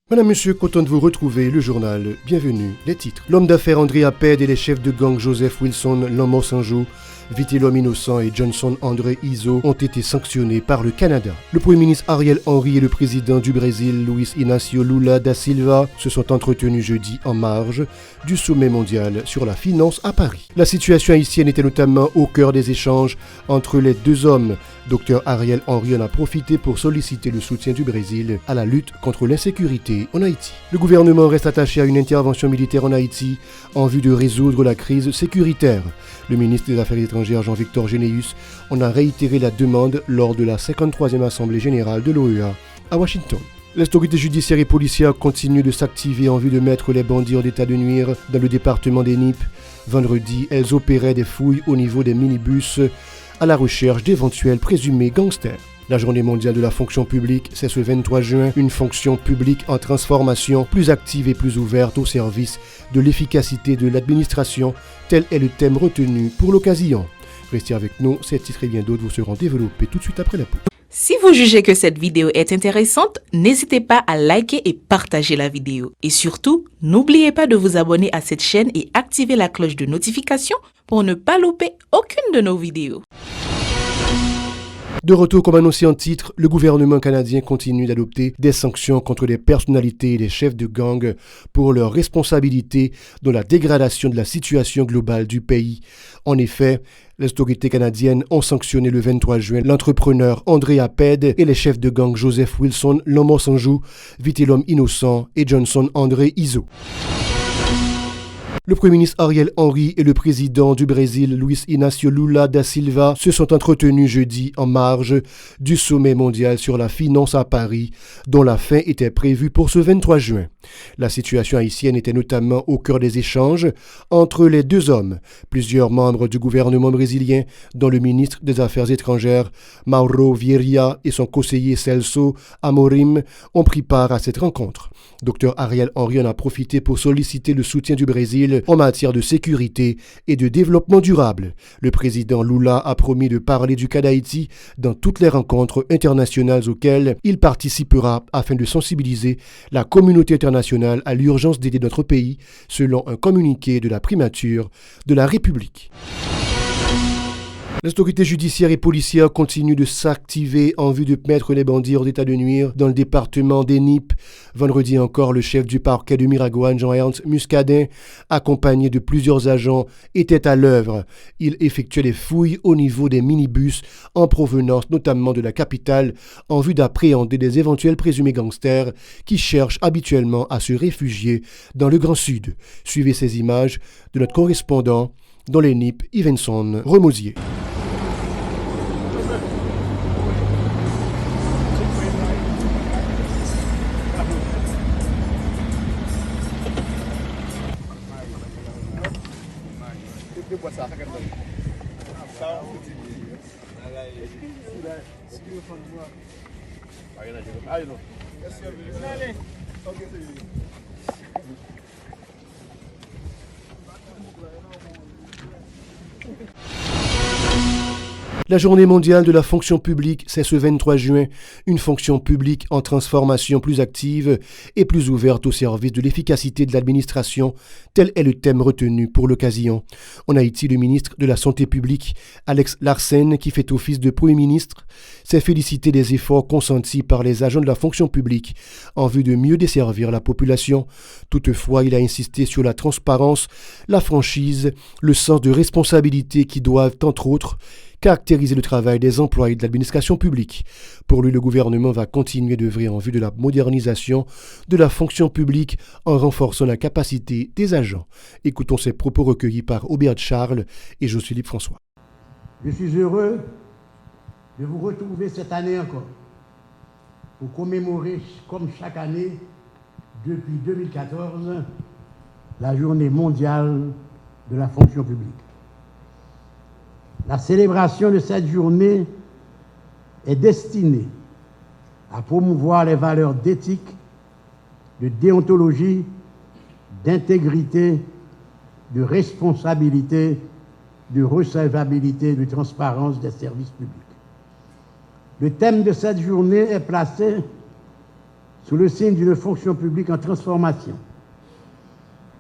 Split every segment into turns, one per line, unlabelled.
Madame, Monsieur, content de vous retrouver, le journal, bienvenue, les titres. L'homme d'affaires André Aped et les chefs de gang Joseph Wilson Lomo-Sanjou, Viti l'homme innocent et Johnson André Iso ont été sanctionnés par le Canada. Le Premier ministre Ariel Henry et le président du Brésil, Luiz Inácio Lula da Silva, se sont entretenus jeudi en marge du sommet mondial sur la finance à Paris. La situation haïtienne était notamment au cœur des échanges entre les deux hommes. Dr Ariel Henry en a profité pour solliciter le soutien du Brésil à la lutte contre l'insécurité en Haïti. Le gouvernement reste attaché à une intervention militaire en Haïti en vue de résoudre la crise sécuritaire. Le ministre des Affaires étrangères Jean-Victor Généus en a réitéré la demande lors de la 53e Assemblée générale de l'OEA à Washington. Les autorités judiciaires et policières continuent de s'activer en vue de mettre les bandits en état de nuire dans le département des Nippes. Vendredi, elles opéraient des fouilles au niveau des minibus à la recherche d'éventuels présumés gangsters. La journée mondiale de la fonction publique, c'est ce 23 juin, une fonction publique en transformation, plus active et plus ouverte au service de l'efficacité de l'administration, tel est le thème retenu pour l'occasion. Restez avec nous, ces titres et bien d'autres vous seront développés tout de suite après la pause.
Si vous jugez que cette vidéo est intéressante, n'hésitez pas à liker et partager la vidéo. Et surtout, n'oubliez pas de vous abonner à cette chaîne et activer la cloche de notification pour ne pas louper aucune de nos vidéos.
De retour comme annoncé en titre, le gouvernement canadien continue d'adopter des sanctions contre les personnalités et les chefs de gang pour leurs responsabilités dans la dégradation de la situation globale du pays. En effet, les autorités canadiennes ont sanctionné le 23 juin l'entrepreneur André Aped et les chefs de gang Joseph Wilson Lomo-Sanjou, Viti l'homme innocent et Johnson André Iso. Le Premier ministre Ariel Henry et le président du Brésil, Luiz Inácio Lula da Silva, se sont entretenus jeudi en marge du sommet mondial sur la finance à Paris, dont la fin était prévue pour ce 23 juin. La situation haïtienne était notamment au cœur des échanges entre les deux hommes. Plusieurs membres du gouvernement brésilien, dont le ministre des Affaires étrangères, Mauro Vieira, et son conseiller Celso Amorim, ont pris part à cette rencontre. Dr Ariel Henry en a profité pour solliciter le soutien du Brésil en matière de sécurité et de développement durable. Le président Lula a promis de parler du cas d'Haïti dans toutes les rencontres internationales auxquelles il participera afin de sensibiliser la communauté internationale à l'urgence d'aider notre pays, selon un communiqué de la primature de la République. Les autorités judiciaires et policières continuent de s'activer en vue de mettre les bandits hors d'état de nuire dans le département des Nippes. Vendredi encore, le chef du parquet de Miragoâne, Jean-Ernst Muscadin, accompagné de plusieurs agents, était à l'œuvre. Il effectuait des fouilles au niveau des minibus en provenance notamment de la capitale en vue d'appréhender des éventuels présumés gangsters qui cherchent habituellement à se réfugier dans le Grand Sud. Suivez ces images de notre correspondant dans les Nippes, Yvenson Remosier. La journée mondiale de la fonction publique, c'est ce 23 juin, une fonction publique en transformation plus active et plus ouverte au service de l'efficacité de l'administration, tel est le thème retenu pour l'occasion. En Haïti, le ministre de la Santé publique, Alex Larsen, qui fait office de Premier ministre, s'est félicité des efforts consentis par les agents de la fonction publique en vue de mieux desservir la population. Toutefois, il a insisté sur la transparence, la franchise, le sens de responsabilité qui doivent, entre autres, caractériser le travail des employés de l'administration publique. Pour lui, le gouvernement va continuer d'œuvrer en vue de la modernisation de la fonction publique en renforçant la capacité des agents. Écoutons ces propos recueillis par Aubert Charles et Josphilippe François.
Je suis heureux de vous retrouver cette année encore pour commémorer, comme chaque année, depuis 2014, la journée mondiale de la fonction publique. La célébration de cette journée est destinée à promouvoir les valeurs d'éthique, de déontologie, d'intégrité, de responsabilité, de recevabilité et de transparence des services publics. Le thème de cette journée est placé sous le signe d'une fonction publique en transformation,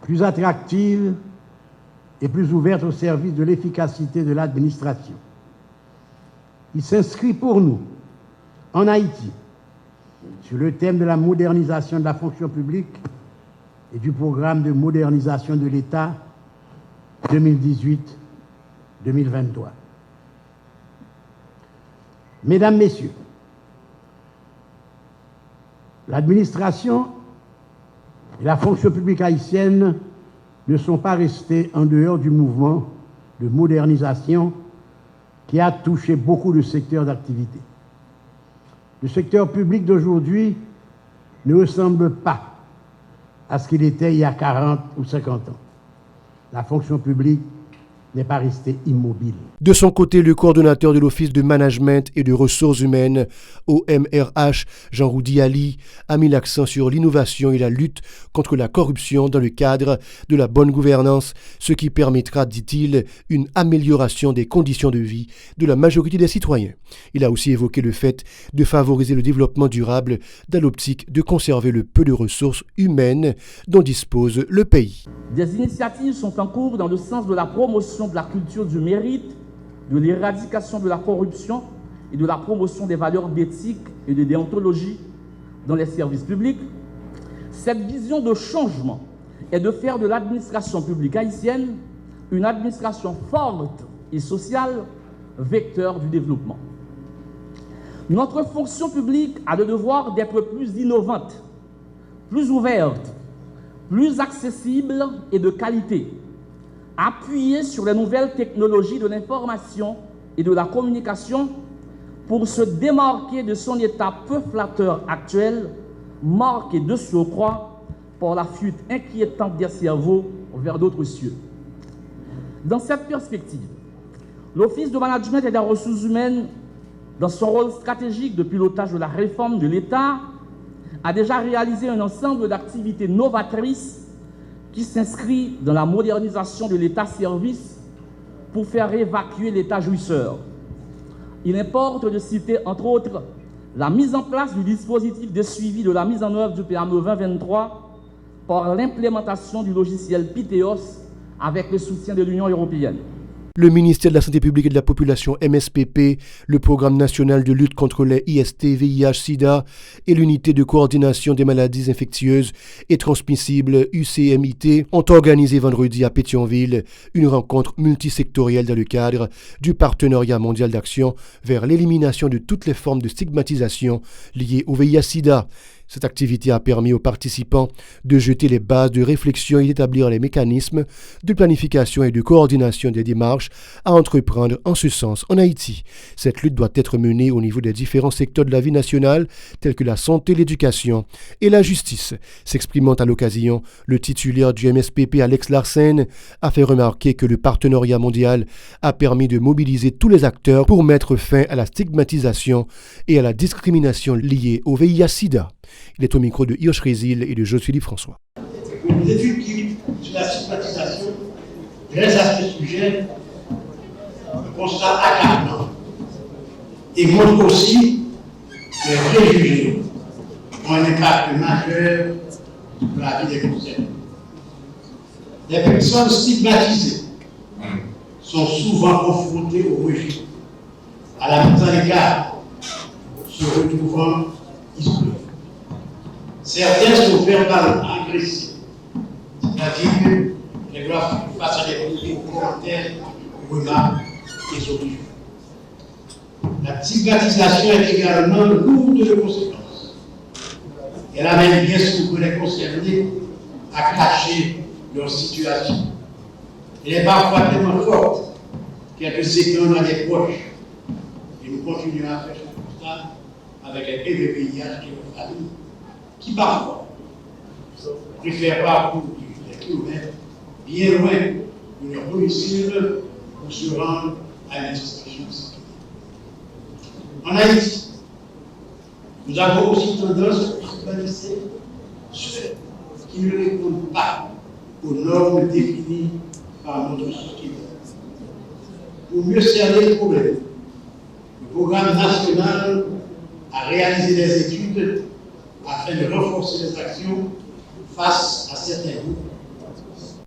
plus attractive et plus ouverte au service de l'efficacité de l'administration. Il s'inscrit pour nous, en Haïti, sur le thème de la modernisation de la fonction publique et du programme de modernisation de l'État 2018-2023. Mesdames, Messieurs, l'administration et la fonction publique haïtienne ne sont pas restés en dehors du mouvement de modernisation qui a touché beaucoup de secteurs d'activité. Le secteur public d'aujourd'hui ne ressemble pas à ce qu'il était il y a 40 ou 50 ans. La fonction publique n'est pas resté immobile.
De son côté, le coordonnateur de l'Office de management et de ressources humaines, OMRH, Jean-Roudy Ali, a mis l'accent sur l'innovation et la lutte contre la corruption dans le cadre de la bonne gouvernance, ce qui permettra, dit-il, une amélioration des conditions de vie de la majorité des citoyens. Il a aussi évoqué le fait de favoriser le développement durable dans l'optique de conserver le peu de ressources humaines dont dispose le pays.
Des initiatives sont en cours dans le sens de la promotion de la culture du mérite, de l'éradication de la corruption et de la promotion des valeurs d'éthique et de déontologie dans les services publics. Cette vision de changement est de faire de l'administration publique haïtienne une administration forte et sociale, vecteur du développement. Notre fonction publique a le devoir d'être plus innovante, plus ouverte, plus accessible et de qualité, appuyée sur les nouvelles technologies de l'information et de la communication pour se démarquer de son état peu flatteur actuel, marqué de surcroît par la fuite inquiétante des cerveaux vers d'autres cieux. Dans cette perspective, l'Office de management et des ressources humaines, dans son rôle stratégique de pilotage de la réforme de l'État, a déjà réalisé un ensemble d'activités novatrices qui s'inscrit dans la modernisation de l'État-service pour faire évacuer l'État jouisseur. Il importe de citer, entre autres, la mise en place du dispositif de suivi de la mise en œuvre du PAME 2023 par l'implémentation du logiciel Piteos avec le soutien de l'Union européenne.
Le ministère de la Santé publique et de la Population, MSPP, le Programme national de lutte contre les IST, VIH, SIDA et l'Unité de coordination des maladies infectieuses et transmissibles, UCMIT, ont organisé vendredi à Pétionville une rencontre multisectorielle dans le cadre du Partenariat mondial d'action vers l'élimination de toutes les formes de stigmatisation liées au VIH-SIDA. Cette activité a permis aux participants de jeter les bases de réflexion et d'établir les mécanismes de planification et de coordination des démarches à entreprendre en ce sens en Haïti. Cette lutte doit être menée au niveau des différents secteurs de la vie nationale, tels que la santé, l'éducation et la justice. S'exprimant à l'occasion, le titulaire du MSPP, Alex Larsen, a fait remarquer que le partenariat mondial a permis de mobiliser tous les acteurs pour mettre fin à la stigmatisation et à la discrimination liée au VIH-SIDA. Il est au micro de Yosh Rézil et de Josué François.
Les études qui, sur la stigmatisation, dressent à ce sujet un constat accablant et montrent aussi que les préjugés ont un impact majeur sur la vie des concernés. Les personnes stigmatisées sont souvent confrontées au rejet, à la mise en égard, se retrouvant isolées. Certains sont verbalement agressés, c'est-à-dire qu'elles doivent faire face à des commentaires, remarques et solutions. La stigmatisation est également lourde de conséquences. Elle amène bien souvent les concernés à cacher leur situation. Elle est parfois tellement forte qu'elle peut s'étendre à des proches. Et nous continuons à faire ce constat avec les PVVIH et leurs familles, qui parfois préfèrent parcourir des kilomètres bien loin de leur domicile pour se rendre à une institution sanitaire. En Haïti, nous avons aussi tendance à stigmatiser ceux qui ne répondent pas aux normes définies par notre société. Pour mieux cerner le problème, le programme national a réalisé des études afin de renforcer les actions face à certains groupes.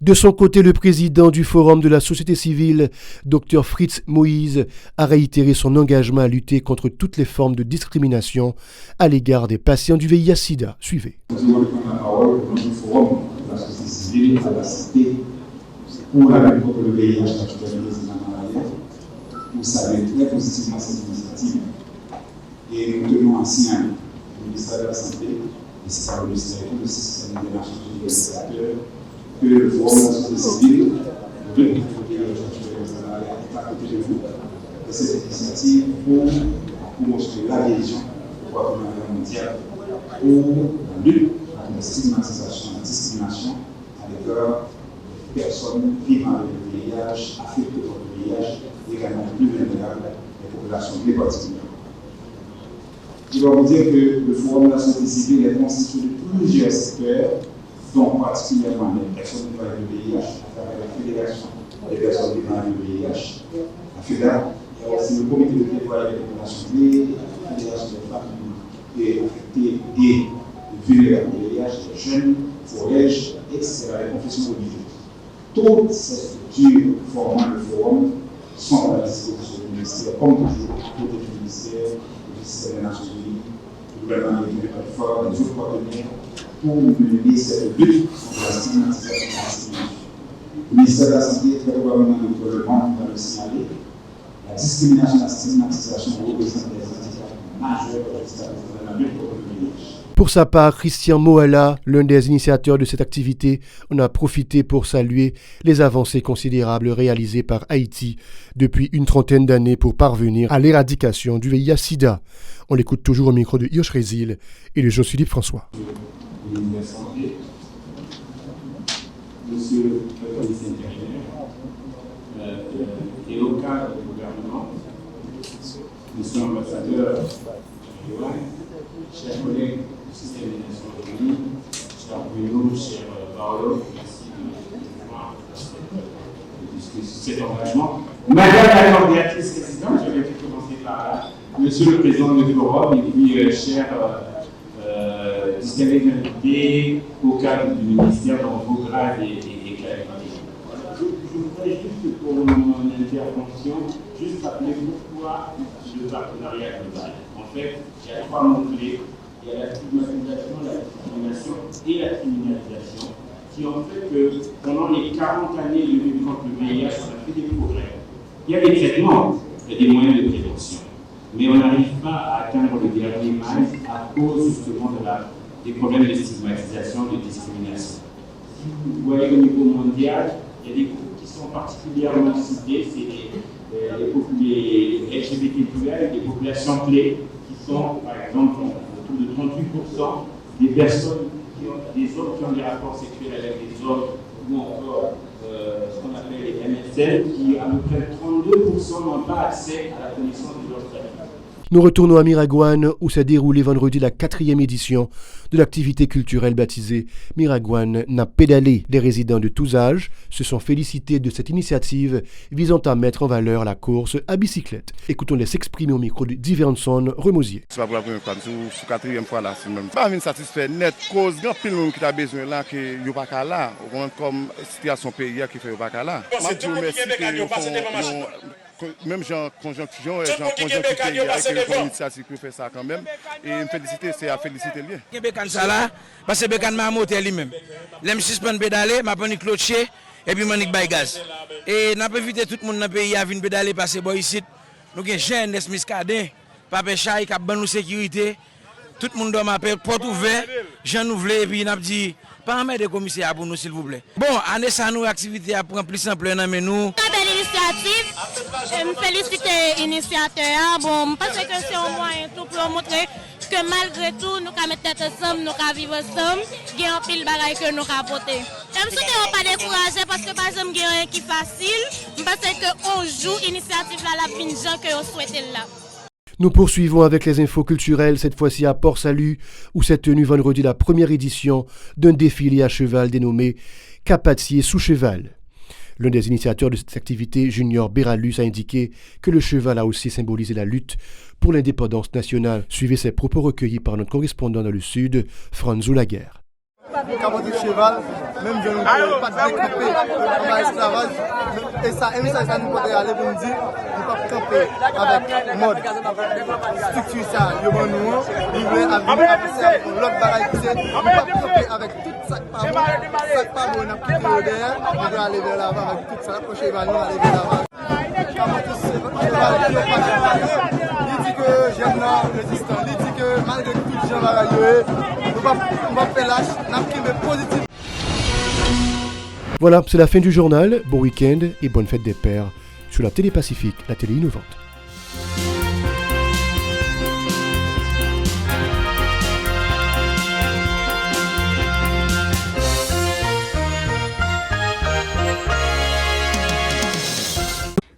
De son côté, le président du Forum de la société civile, Dr Fritz Moïse, a réitéré son engagement à lutter contre toutes les formes de discrimination à l'égard des patients du VIH-Sida. Suivez.
Je vais prendre la parole dans le Forum de la société civile à la cité pour la lutte contre le VIH actuellement dans la Vous savez très positivement cette initiative et nous tenons ainsi le ministère de la Santé et c'est ça le ministère de le système des marchés organisateurs que le Forum de la société civile de lutte contre le VIH actuellement est à côté de vous de cette initiative pour montrer l'adhésion au partenariat mondial pour la lutte contre la stigmatisation et la discrimination à l'égard des personnes vivant avec le VIH, affectées par le VIH, également plus vulnérables, les populations plus particulières. Je dois vous dire que le Forum de la société civile est constitué de plusieurs secteurs, dont particulièrement les personnes vivant avec le VIH, à travers la Fédération des personnes vivant avec le VIH, la FEDA, il y a aussi le comité de plaidoyer des populations clés, la Fédération des familles affectées et vulnérables au VIH, les jeunes, collèges, etc., les confessions religieuses. Toutes ces structures formant le forum sont à la disposition du ministère, comme toujours, côté du ministère, du système des Nations Unies, du gouvernement et des plateformes, des autres partenaires, pour mener cette lutte contre la stigmatisation et la discrimination. Le ministère de la Santé, très probablement notre gouvernement, va le signaler. La discrimination et la stigmatisation représentent des handicaps majeurs dans la lutte contre le VIH.
Pour sa part, Christian Moala, l'un des initiateurs de cette activité, en a profité pour saluer les avancées considérables réalisées par Haïti depuis une trentaine d'années pour parvenir à l'éradication du VIH-Sida. On l'écoute toujours au micro de Hirsch Résil et de Jean-Philippe François.
Monsieur le commissaire intérieur, et au cadre du gouvernement, monsieur l'ambassadeur, chers collègues du système des Nations Unies, cher Bruno, cher Paolo, merci de cet engagement. Madame la coordinatrice présidente, je vais commencer par là. Monsieur le président du forum, et puis cher distingués invités au cadre du ministère dans vos grades et clarifiés. Je voudrais juste, pour mon intervention, juste rappeler pourquoi le partenariat global. En fait, il y a trois mots-clés. Il y a la stigmatisation, la discrimination et la criminalisation, qui ont fait que pendant les 40 années de lutte contre le VIH, on a fait des progrès. Il y a des traitements, il y a des moyens de prévention, mais on n'arrive pas à atteindre le dernier mal à cause justement des problèmes de stigmatisation, de discrimination. Si vous voyez au niveau mondial, il y a des groupes qui sont particulièrement cités, c'est les LGBTQI, les populations clés, qui sont par exemple autour de 38% des personnes des hommes qui ont des rapports sexuels avec des hommes, ou encore ce qu'on appelle les MSL, qui à peu près 32% n'ont pas accès à la connaissance de leur statut.
Nous retournons à Miragouane où s'est déroulée vendredi la 4e édition de l'activité culturelle baptisée Miragouane n'a pédalé. Les résidents de tous âges se sont félicités de cette initiative visant à mettre en valeur la course à bicyclette. Écoutons-les s'exprimer au micro de Diverson Remosier.
C'est pas pour la première fois, c'est la 4e fois là. Je ne suis pas satisfait net cause grand pile monde qui a besoin là que yo pas là, comme situation pays qui fait pas là. Même Jean Conjonction et Jean Conjonctif avec l'initiative qui fait ça quand même. Et me féliciter, c'est à féliciter lui.
Je suis là parce que Bécan m'a monté lui-même. L'aime suspendre pédaler, m'a pris clocher et puis m'a bay gaz. Et n'a pas évité tout le monde dans le pays à venir pédaler parce que ici nous avons jeune Nesmiscadin, Papa Chay qui a bonne sécurité. Tout le monde doit m'appeler porte ouverte, Jean Nouvelé et puis n'a dit pas mettre de commissaire pour nous s'il vous plaît. Bon, année ça nous activité à prendre plus simple mais nous
initiative, je me félicite l'initiateur. Bon, parce que c'est un moyen tout pour montrer que malgré tout, nous pouvons mettre tête ensemble, nous pouvons vivre ensemble, il y a un pile de bagaille que nous pouvons porter. Je me souhaite pas décourager parce que par exemple, il y a rien qui est facile, parce qu'on joue l'initiative là, la fin de gens que vous souhaitez là.
Nous poursuivons avec les infos culturelles, cette fois-ci à Port-Salut, où s'est tenue vendredi la première édition d'un défilé à cheval dénommé Capatier sous cheval. L'un des initiateurs de cette activité, Junior Beralus, a indiqué que le cheval a aussi symbolisé la lutte pour l'indépendance nationale. Suivez ces propos recueillis par notre correspondant dans le Sud, Franzou Laguerre.
Capoter cheval, même je ne pas camper en esclavage. Et ça nous peut aller pour nous dire, nous ne pas camper avec mode. Structure ça, nous voulons avec l'autre bagaille qui c'est, nous ne pas camper avec tout ça qui pas bon, on a quitté derrière, on doit aller vers l'avant avec tout ça, le cheval, nous aller vers l'avant. Capoter cheval, il dit que j'aime résistant, il dit que malgré tout ce que on va faire lâche, positif.
Voilà, c'est la fin du journal. Bon week-end et bonne fête des pères sur la télé Pacifique, la télé innovante.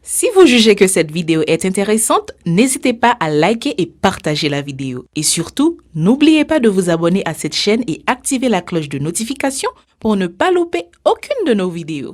Si vous jugez que cette vidéo est intéressante, n'hésitez pas à liker et partager la vidéo. Et surtout, n'oubliez pas de vous abonner à cette chaîne et activer la cloche de notification pour ne pas louper aucune de nos vidéos.